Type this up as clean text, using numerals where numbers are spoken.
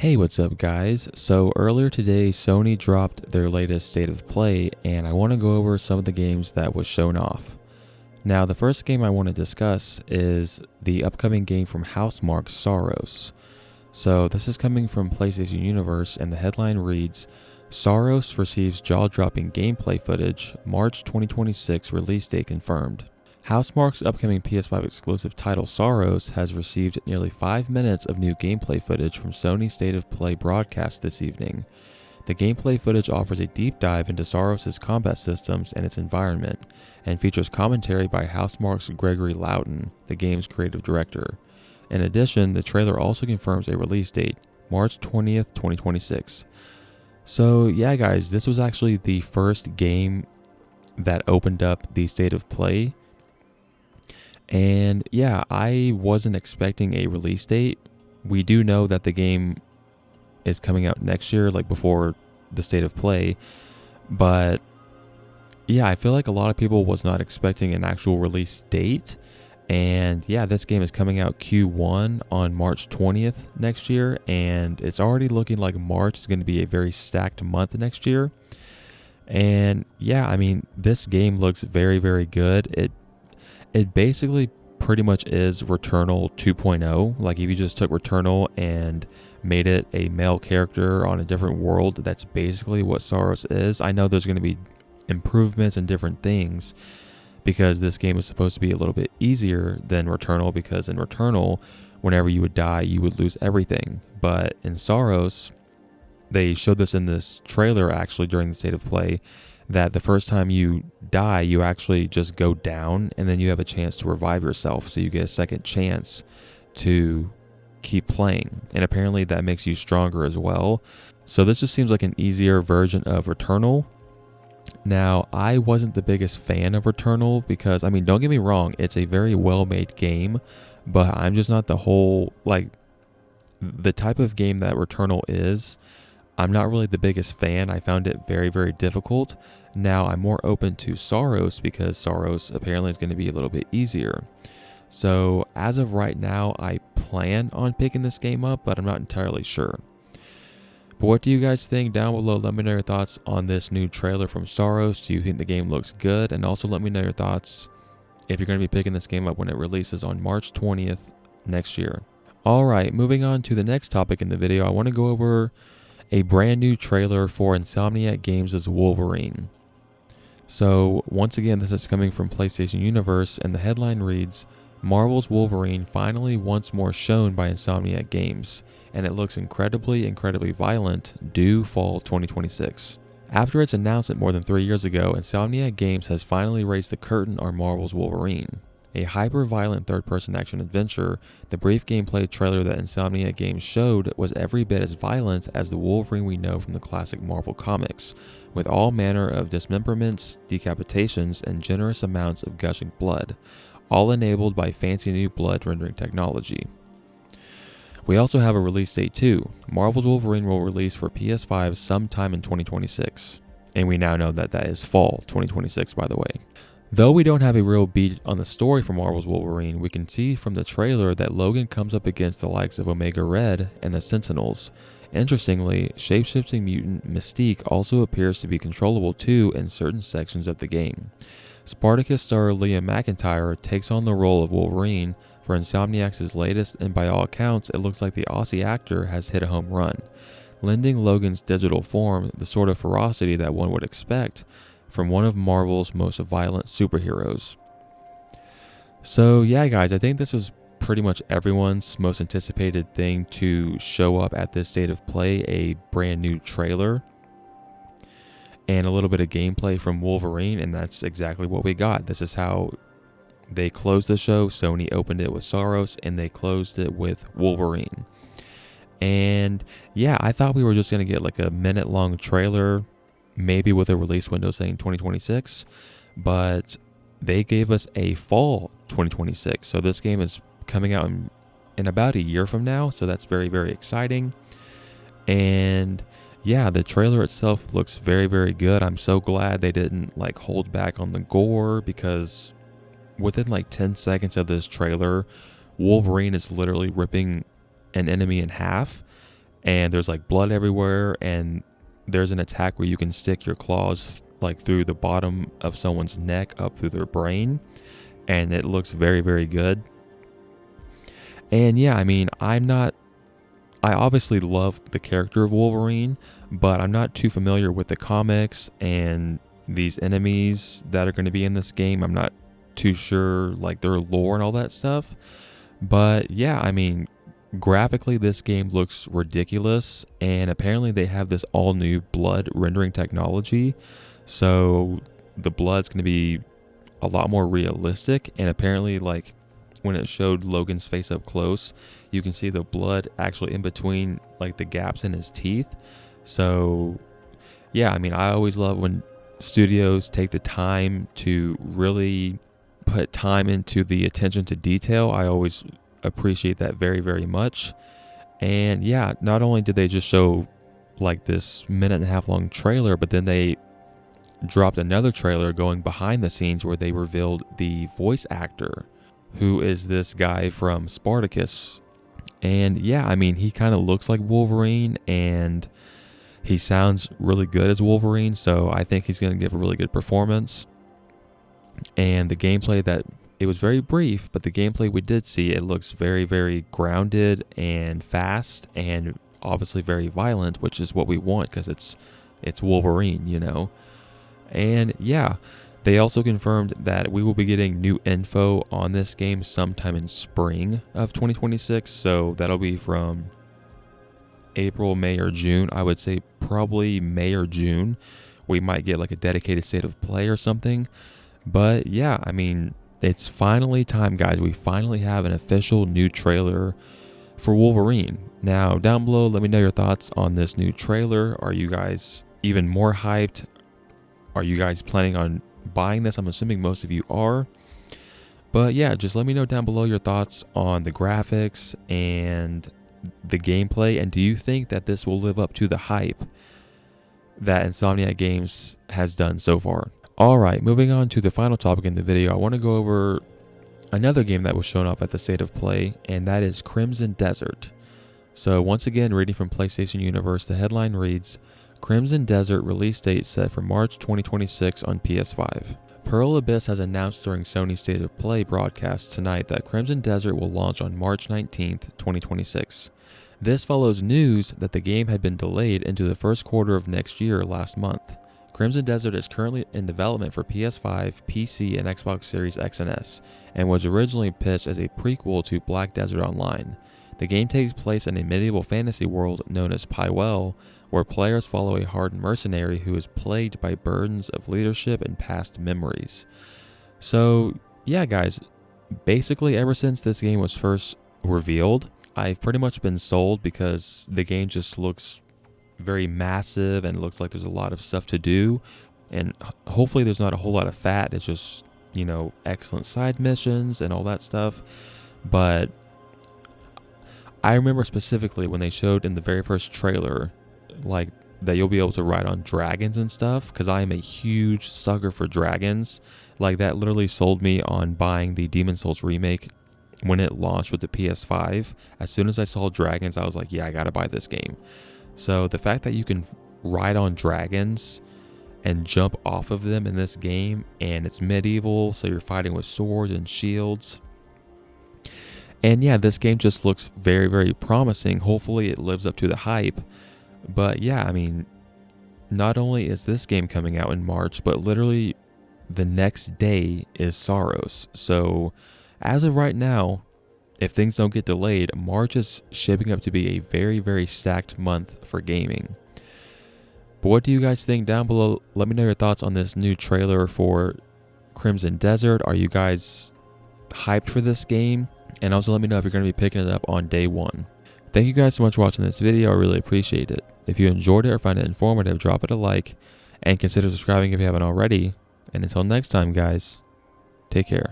Hey, what's up, guys? So earlier today, Sony dropped their latest state of play, and I want to go over some of the games that was shown off. Now, the first game I want to discuss is the upcoming game from Housemarque, Saros. So this is coming from PlayStation Universe, and the headline reads, Saros receives jaw-dropping gameplay footage, March 2026 release date confirmed. Housemarque's upcoming PS5 exclusive title Saros has received nearly 5 minutes of new gameplay footage from Sony's State of Play broadcast this evening. The gameplay footage offers a deep dive into Saros' combat systems and its environment, and features commentary by Housemarque's Gregory Loughton, the game's creative director. In addition, the trailer also confirms a release date, March 20th, 2026. So yeah guys, this was actually the first game that opened up the State of Play. And yeah, I wasn't expecting a release date. We do know that the game is coming out next year, like before the State of Play. But yeah, I feel like a lot of people was not expecting an actual release date. And yeah, this game is coming out Q1 on March 20th next year. And it's already looking like March is going to be a very stacked month next year. And yeah, I mean, this game looks very, very good. It basically pretty much is Returnal 2.0. Like if you just took Returnal and made it a male character on a different world, that's basically what Saros is. I know there's going to be improvements and different things because this game is supposed to be a little bit easier than Returnal, because in Returnal, whenever you would die, you would lose everything. But in Saros, they showed this in this trailer actually during the State of Play, that the first time you die, you actually just go down and then you have a chance to revive yourself. So you get a second chance to keep playing. And apparently that makes you stronger as well. So this just seems like an easier version of Returnal. Now, I wasn't the biggest fan of Returnal because, I mean, don't get me wrong, it's a very well-made game, but I'm just not the type of game that Returnal is. I'm not really the biggest fan. I found it very, very difficult. Now I'm more open to Saros because Saros apparently is going to be a little bit easier. So as of right now, I plan on picking this game up, but I'm not entirely sure. But what do you guys think? Down below, let me know your thoughts on this new trailer from Saros. Do you think the game looks good? And also let me know your thoughts if you're going to be picking this game up when it releases on March 20th next year. Alright, moving on to the next topic in the video, I want to go over a brand new trailer for Insomniac Games' Wolverine. So once again, this is coming from PlayStation Universe, and the headline reads, Marvel's Wolverine finally once more shown by Insomniac Games, and it looks incredibly violent, due fall 2026. After its announcement more than 3 years ago, Insomniac Games has finally raised the curtain on Marvel's Wolverine. A hyper-violent third-person action adventure, the brief gameplay trailer that Insomniac Games showed was every bit as violent as the Wolverine we know from the classic Marvel comics, with all manner of dismemberments, decapitations, and generous amounts of gushing blood, all enabled by fancy new blood rendering technology. We also have a release date too. Marvel's Wolverine will release for PS5 sometime in 2026, and we now know that that is fall 2026, by the way. Though we don't have a real beat on the story for Marvel's Wolverine, we can see from the trailer that Logan comes up against the likes of Omega Red and the Sentinels. Interestingly, shapeshifting mutant Mystique also appears to be controllable too in certain sections of the game. Spartacus star Liam McIntyre takes on the role of Wolverine for Insomniac's latest, and by all accounts, it looks like the Aussie actor has hit a home run, lending Logan's digital form the sort of ferocity that one would expect from one of Marvel's most violent superheroes. So yeah guys, I think this was pretty much everyone's most anticipated thing to show up at this State of Play, a brand new trailer and a little bit of gameplay from Wolverine, and that's exactly what we got. This is how they closed the show. Sony opened it with Saros and they closed it with Wolverine. And yeah, I thought we were just going to get like a minute-long trailer, maybe with a release window saying 2026, but they gave us a fall 2026. So this game is coming out in about a year from now, so that's very, very exciting. And yeah, the trailer itself looks very, very good. I'm so glad they didn't like hold back on the gore, because within like 10 seconds of this trailer, Wolverine is literally ripping an enemy in half. and there's like blood everywhere, and there's an attack where you can stick your claws like through the bottom of someone's neck up through their brain, and it looks very, very good. And yeah, I mean, I obviously love the character of Wolverine, but I'm not too familiar with the comics and these enemies that are going to be in this game. I'm not too sure like their lore and all that stuff. But yeah, I mean, graphically this game looks ridiculous, and apparently they have this all new blood rendering technology. So the blood's going to be a lot more realistic, and apparently like when it showed Logan's face up close, you can see the blood actually in between like the gaps in his teeth. So yeah, I mean, I always love when studios take the time to really put time into the attention to detail. I always appreciate that very, very much. And yeah, not only did they just show like this 1.5 minute long trailer, but then they dropped another trailer going behind the scenes where they revealed the voice actor, who is this guy from Spartacus. And yeah, I mean, he kind of looks like Wolverine, and he sounds really good as Wolverine, so I think he's going to give a really good performance. And the gameplay, that it was very brief, but the gameplay we did see, it looks very, very grounded and fast, and obviously very violent, which is what we want because it's Wolverine, you know. And yeah, they also confirmed that we will be getting new info on this game sometime in spring of 2026. So that'll be from April, May, or June. I would say probably May or June. We might get like a dedicated state of play or something. But yeah, I mean, it's finally time, guys. We finally have an official new trailer for Wolverine. Now, down below, let me know your thoughts on this new trailer. Are you guys even more hyped? Are you guys planning on buying this? I'm assuming most of you are. But yeah, just let me know down below your thoughts on the graphics and the gameplay, and do you think that this will live up to the hype that Insomniac Games has done so far? Alright, moving on to the final topic in the video, I want to go over another game that was shown up at the State of Play, and that is Crimson Desert. So once again, reading from PlayStation Universe, the headline reads, Crimson Desert release date set for March 2026 on PS5. Pearl Abyss has announced during Sony's State of Play broadcast tonight that Crimson Desert will launch on March 19th, 2026. This follows news that the game had been delayed into the first quarter of next year last month. Crimson Desert is currently in development for PS5, PC, and Xbox Series X and S, and was originally pitched as a prequel to Black Desert Online. The game takes place in a medieval fantasy world known as Pywell, where players follow a hardened mercenary who is plagued by burdens of leadership and past memories. So yeah, guys, basically ever since this game was first revealed, I've pretty much been sold because the game just looks very massive and looks like there's a lot of stuff to do, and hopefully there's not a whole lot of fat. It's just, you know, excellent side missions and all that stuff. But I remember specifically when they showed in the very first trailer like that you'll be able to ride on dragons and stuff, because I am a huge sucker for dragons. Like that literally sold me on buying the Demon Souls remake when it launched with the PS5. As soon as I saw dragons, I was like, yeah, I gotta buy this game. So the fact that you can ride on dragons and jump off of them in this game, and it's medieval, so you're fighting with swords and shields. And yeah, this game just looks very, very promising. Hopefully it lives up to the hype. But yeah, I mean, not only is this game coming out in March, but literally the next day is Saros. So as of right now, if things don't get delayed, March is shaping up to be a very, very stacked month for gaming. But what do you guys think down below? Let me know your thoughts on this new trailer for Crimson Desert. Are you guys hyped for this game? And also let me know if you're going to be picking it up on day one. Thank you guys so much for watching this video. I really appreciate it. If you enjoyed it or find it informative, drop it a like and consider subscribing if you haven't already. And until next time, guys, take care.